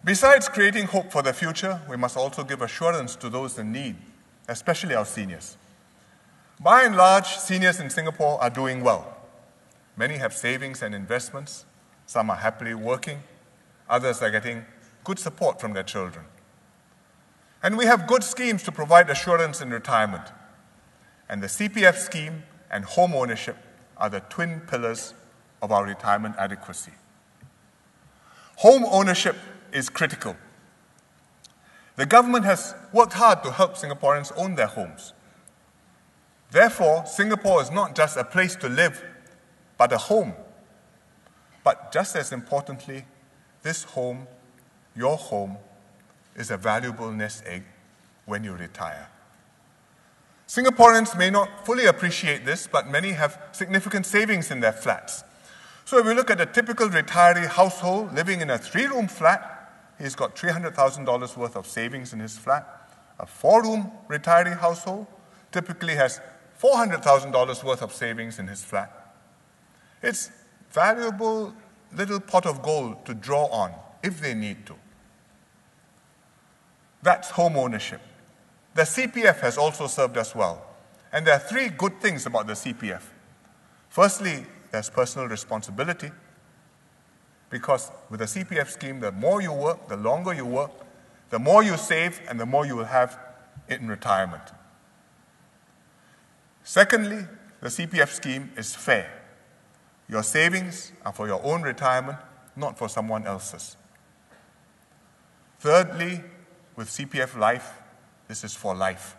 Besides creating hope for the future, we must also give assurance to those in need, especially our seniors. By and large, seniors in Singapore are doing well. Many have savings and investments. Some are happily working. Others are getting good support from their children. And we have good schemes to provide assurance in retirement. And the CPF scheme and home ownership are the twin pillars of our retirement adequacy. Home ownership is critical. The government has worked hard to help Singaporeans own their homes. Therefore, Singapore is not just a place to live, but a home. But just as importantly, this home, your home, is a valuable nest egg when you retire. Singaporeans may not fully appreciate this, but many have significant savings in their flats. So if we look at a typical retiree household living in a 3-room flat, he's got $300,000 worth of savings in his flat. A 4-room retiree household typically has $400,000 worth of savings in his flat. It's valuable little pot of gold to draw on if they need to. That's home ownership. The CPF has also served us well. And there are 3 good things about the CPF. Firstly, there's personal responsibility. Because with the CPF scheme, the more you work, the longer you work, the more you save, and the more you will have in retirement. Secondly, the CPF scheme is fair. Your savings are for your own retirement, not for someone else's. Thirdly, with CPF Life, this is for life.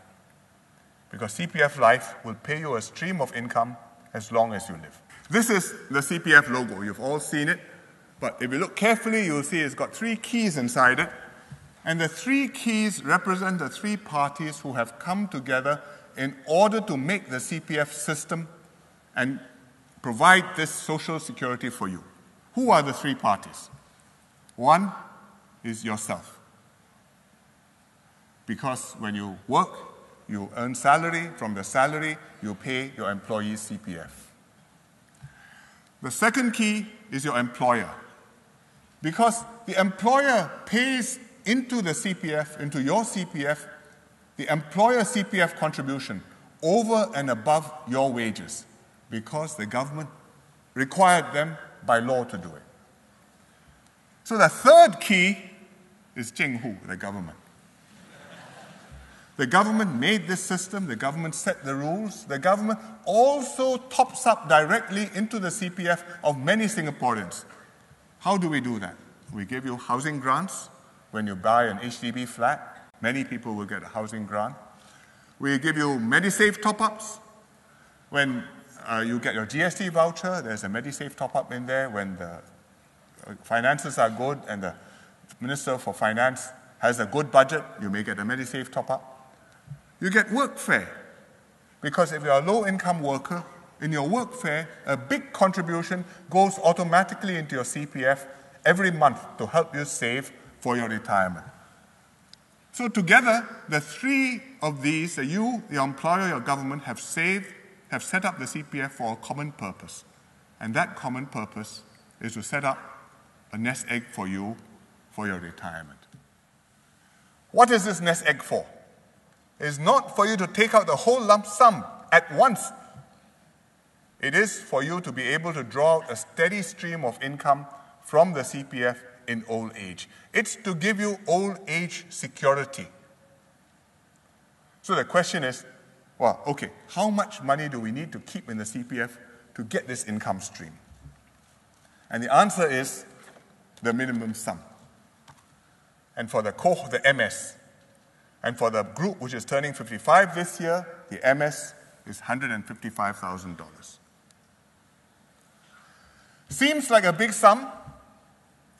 Because CPF Life will pay you a stream of income as long as you live. This is the CPF logo. You've all seen it. But if you look carefully, you'll see it's got 3 keys inside it. And the 3 keys represent the 3 parties who have come together in order to make the CPF system and provide this social security for you. Who are the 3 parties? One is yourself. Because when you work, you earn salary. From the salary, you pay your employee's CPF. The second key is your employer. Because the employer pays into the CPF, into your CPF, the employer CPF contribution over and above your wages, because the government required them by law to do it. So the third key is Cheng Hu, the government. The government made this system, the government set the rules, the government also tops up directly into the CPF of many Singaporeans. How do we do that? We give you housing grants. When you buy an HDB flat, many people will get a housing grant. We give you MediSave top-ups. When you get your GST voucher, there's a MediSave top-up in there. When the finances are good and the Minister for Finance has a good budget, you may get a MediSave top-up. You get workfare, because if you're a low-income worker, in your workfare, a big contribution goes automatically into your CPF every month to help you save for your retirement. So together, the 3 of these, you, your employer, your government, have set up the CPF for a common purpose. And that common purpose is to set up a nest egg for you for your retirement. What is this nest egg for? It's not for you to take out the whole lump sum at once. It is for you to be able to draw out a steady stream of income from the CPF in old age. It's to give you old age security. So the question is, well, okay, how much money do we need to keep in the CPF to get this income stream? And the answer is the minimum sum. And for the MS, and for the group which is turning 55 this year, the MS is $155,000. Seems like a big sum.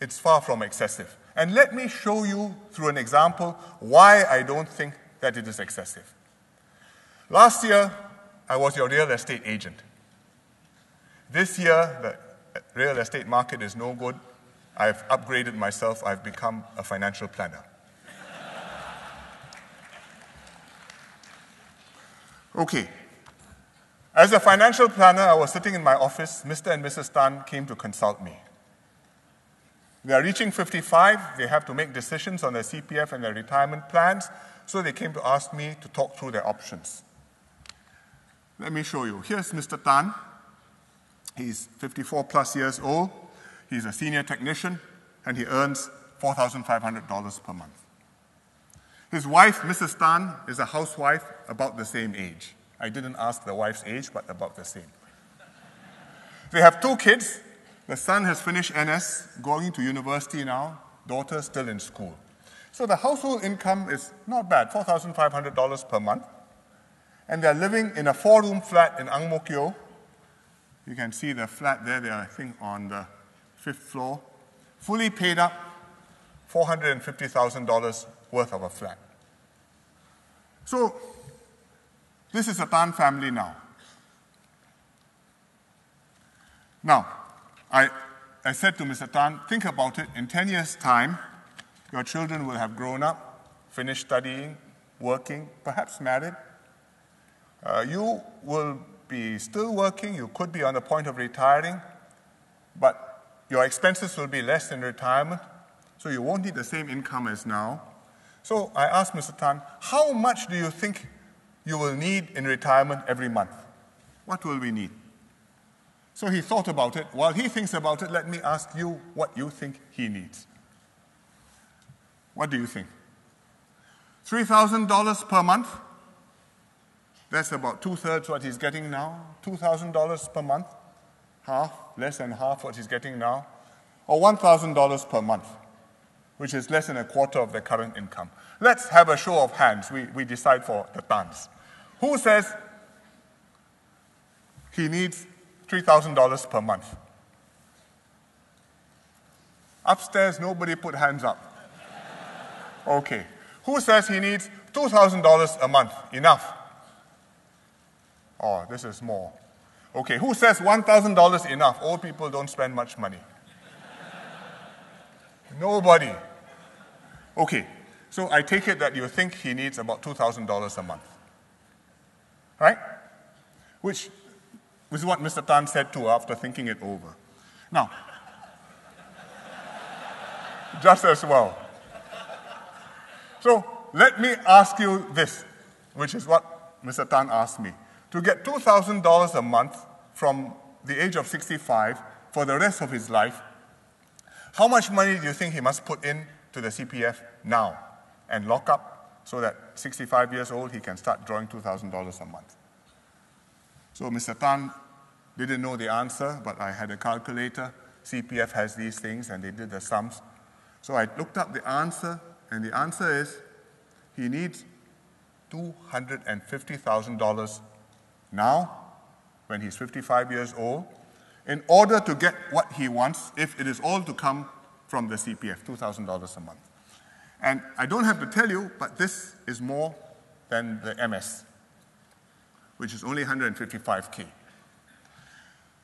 It's far from excessive. And let me show you through an example why I don't think that it is excessive. Last year, I was your real estate agent. This year, the real estate market is no good. I've upgraded myself. I've become a financial planner. Okay. As a financial planner, I was sitting in my office. Mr. and Mrs. Tan came to consult me. They are reaching 55. They have to make decisions on their CPF and their retirement plans. So they came to ask me to talk through their options. Let me show you. Here's Mr. Tan. He's 54 plus years old. He's a senior technician, and he earns $4,500 per month. His wife, Mrs. Tan, is a housewife about the same age. I didn't ask the wife's age, but about the same. They have 2 kids. The son has finished NS, going to university now. Daughter still in school. So the household income is not bad, $4,500 per month. And they're living in a 4-room flat in Ang Mo Kio. You can see the flat there. They are, I think, on the 5th floor. Fully paid up, $450,000 worth of a flat. So this is a Tan family now. Now, I said to Mr. Tan, think about it. In 10 years' time, your children will have grown up, finished studying, working, perhaps married. You will be still working. You could be on the point of retiring, but your expenses will be less in retirement, so you won't need the same income as now. So I asked Mr. Tan, how much do you think you will need in retirement every month? What will we need? So he thought about it. While he thinks about it, let me ask you what you think he needs. What do you think? $3,000 per month? That's about 2/3 what he's getting now. $2,000 per month? Half, less than half what he's getting now. Or $1,000 per month, which is less than a quarter of the current income. Let's have a show of hands. We decide for the Tans. Who says he needs $3,000 per month? Upstairs, nobody put hands up. Okay. Who says he needs $2,000 a month? Enough. Oh, this is more. Okay. Who says $1,000 enough? Old people don't spend much money. Nobody. Okay. So I take it that you think he needs about $2,000 a month. Right? Which is what Mr. Tan said too after thinking it over. Now, just as well. So let me ask you this, which is what Mr. Tan asked me. To get $2,000 a month from the age of 65 for the rest of his life, how much money do you think he must put in to the CPF now and lock up so that 65 years old he can start drawing $2,000 a month? So Mr. Tan didn't know the answer, but I had a calculator. CPF has these things, and they did the sums. So I looked up the answer, and the answer is he needs $250,000 now, when he's 55 years old, in order to get what he wants, if it is all to come from the CPF, $2,000 a month. And I don't have to tell you, but this is more than the MS, which is only $155K.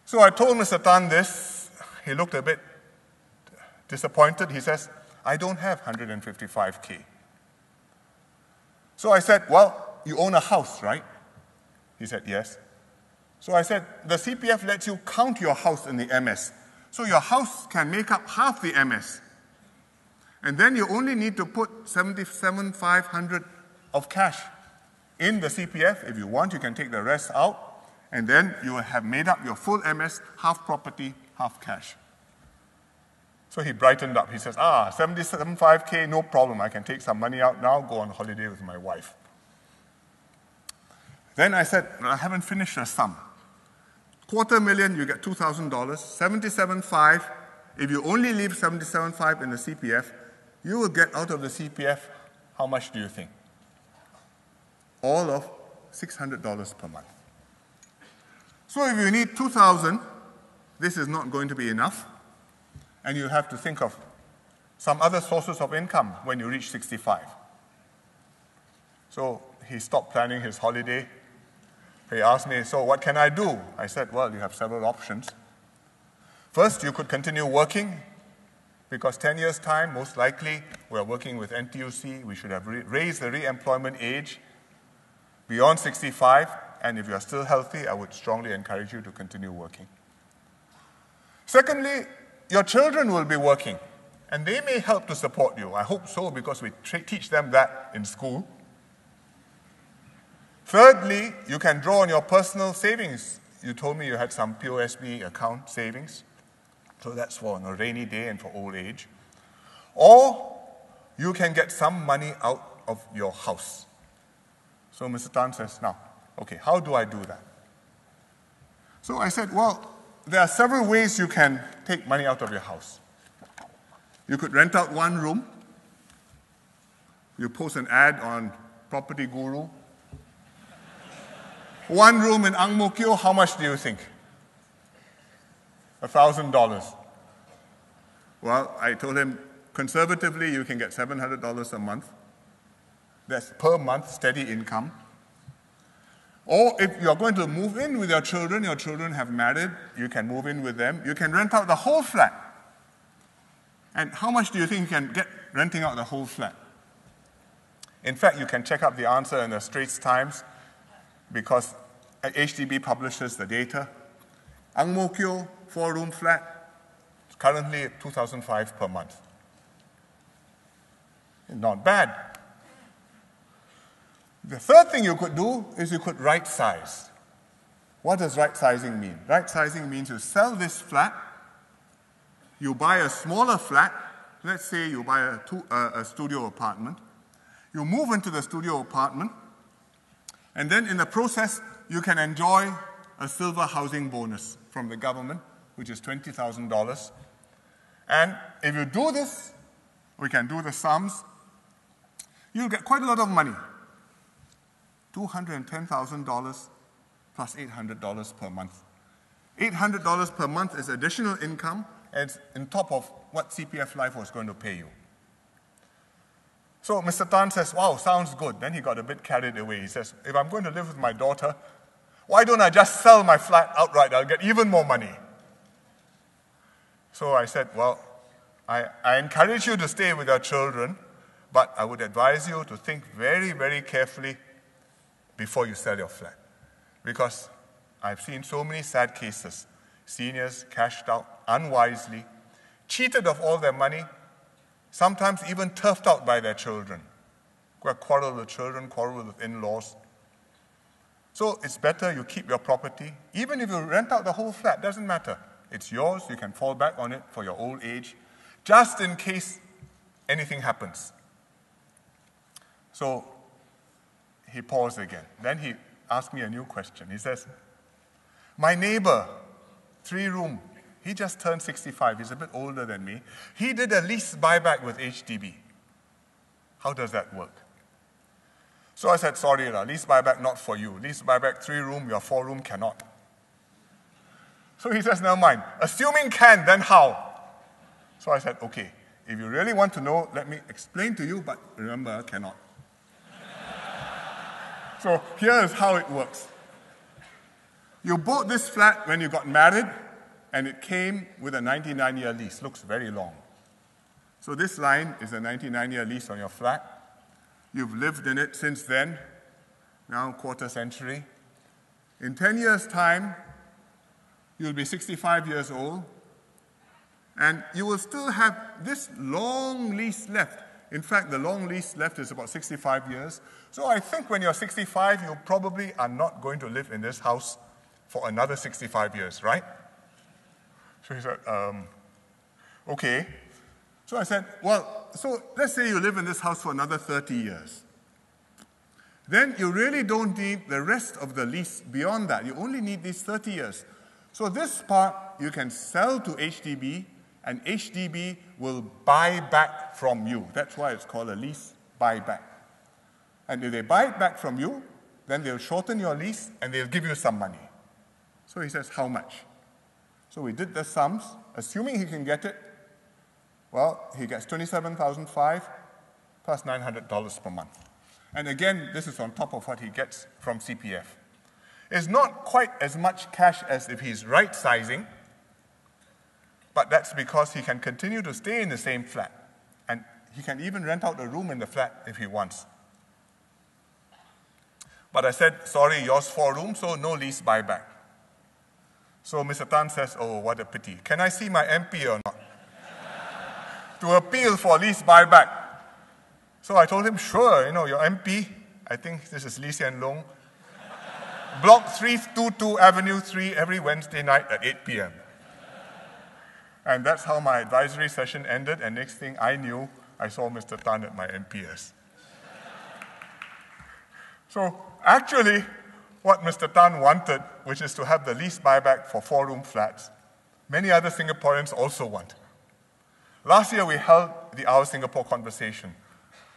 So I told Mr. Tan this. He looked a bit disappointed. He says, I don't have $155K. So I said, well, you own a house, right? He said, yes. So I said, the CPF lets you count your house in the MS. So your house can make up half the MS. And then you only need to put $77,500 of cash in the CPF. If you want, you can take the rest out. And then you will have made up your full MS, half property, half cash. So he brightened up. He says, $77,500, no problem. I can take some money out now, go on holiday with my wife. Then I said, I haven't finished the sum. $250,000, you get $2,000. $77,500, if you only leave $77,500 in the CPF, you will get out of the CPF, how much do you think? All of $600 per month. So if you need $2,000, this is not going to be enough, and you have to think of some other sources of income when you reach 65. So he stopped planning his holiday. He asked me, so what can I do? I said, well, you have several options. First, you could continue working, because 10 years' time, most likely, we're working with NTUC. We should have raised the re-employment age beyond 65, and if you're still healthy, I would strongly encourage you to continue working. Secondly, your children will be working. And they may help to support you. I hope so, because we teach them that in school. Thirdly, you can draw on your personal savings. You told me you had some POSB account savings. So that's for a rainy day and for old age. Or you can get some money out of your house. So Mr. Tan says, now, okay, how do I do that? So I said, well, there are several ways you can take money out of your house. You could rent out one room. You post an ad on Property Guru. One room in Ang Mo Kio, how much do you think? $1,000. Well, I told him, conservatively, you can get $700 a month. That's per month, steady income. Or if you're going to move in with your children have married, you can move in with them. You can rent out the whole flat. And how much do you think you can get renting out the whole flat? In fact, you can check up the answer in the Straits Times, because HDB publishes the data. Ang Mo Kio, 4-room flat, currently at $2,500 per month. Not bad. The third thing you could do is you could right size. What does right sizing mean? Right sizing means you sell this flat, you buy a smaller flat. Let's say you buy a studio apartment. You move into the studio apartment, and then in the process, you can enjoy a silver housing bonus from the government, which is $20,000. And if you do this, we can do the sums, you'll get quite a lot of money. $210,000 plus $800 per month. $800 per month is additional income, and it's on top of what CPF Life was going to pay you. So Mr. Tan says, wow, sounds good. Then he got a bit carried away. He says, if I'm going to live with my daughter, why don't I just sell my flat outright? I'll get even more money. So I said, well, I encourage you to stay with your children, but I would advise you to think very, very carefully before you sell your flat. Because I've seen so many sad cases. Seniors cashed out unwisely, cheated of all their money, sometimes even turfed out by their children. Quarrel with children, quarrel with in-laws. So it's better you keep your property. Even if you rent out the whole flat, doesn't matter. It's yours, you can fall back on it for your old age, just in case anything happens. So he paused again. Then he asked me a new question. He says, my neighbor, 3-room, he just turned 65. He's a bit older than me. He did a lease buyback with HDB. How does that work? So I said, sorry, lease buyback not for you. Lease buyback 3-room, your 4-room cannot. So he says, never mind. Assuming can, then how? So I said, okay, if you really want to know, let me explain to you, but remember, cannot. So here is how it works. You bought this flat when you got married, and it came with a 99-year lease. Looks very long. So this line is a 99-year lease on your flat. You've lived in it since then, now quarter century. In 10 years' time, you'll be 65 years old, and you will still have this long lease left. In fact, the long lease left is about 65 years. So I think when you're 65, you probably are not going to live in this house for another 65 years, right? So he said, okay. So I said, well, so let's say you live in this house for another 30 years. Then you really don't need the rest of the lease beyond that. You only need these 30 years. So this part you can sell to HDB, and HDB will buy back from you. That's why it's called a lease buyback. And if they buy it back from you, then they'll shorten your lease and they'll give you some money. So he says, how much? So we did the sums, assuming he can get it. Well, he gets $27,500 plus $900 per month. And again, this is on top of what he gets from CPF. It's not quite as much cash as if he's right-sizing, but that's because he can continue to stay in the same flat. And he can even rent out a room in the flat if he wants. But I said, sorry, yours 4-room, so no lease buyback. So Mr. Tan says, oh, what a pity. Can I see my MP or not? to appeal for lease buyback. So I told him, sure, your MP, I think this is Lee Hsien Loong, Block 322 Avenue 3 every Wednesday night at 8 p.m. And that's how my advisory session ended, and next thing I knew, I saw Mr. Tan at my MPS. So actually, what Mr. Tan wanted, which is to have the lease buyback for 4-room flats, many other Singaporeans also want. Last year, we held the Our Singapore conversation,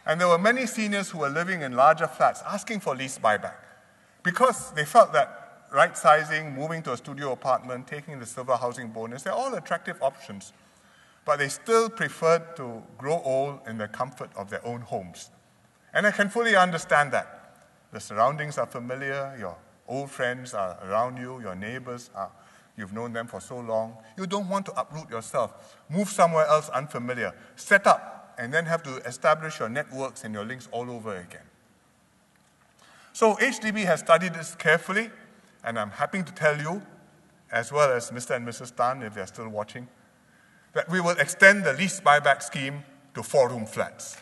and there were many seniors who were living in larger flats asking for lease buyback because they felt that right-sizing, moving to a studio apartment, taking the silver housing bonus, they're all attractive options, but they still preferred to grow old in the comfort of their own homes. And I can fully understand that. The surroundings are familiar, your old friends are around you, your neighbors are, you've known them for so long. You don't want to uproot yourself, move somewhere else unfamiliar, set up, and then have to establish your networks and your links all over again. So HDB has studied this carefully, and I'm happy to tell you, as well as Mr. and Mrs. Tan, if they're still watching, that we will extend the lease buyback scheme to 4-room flats.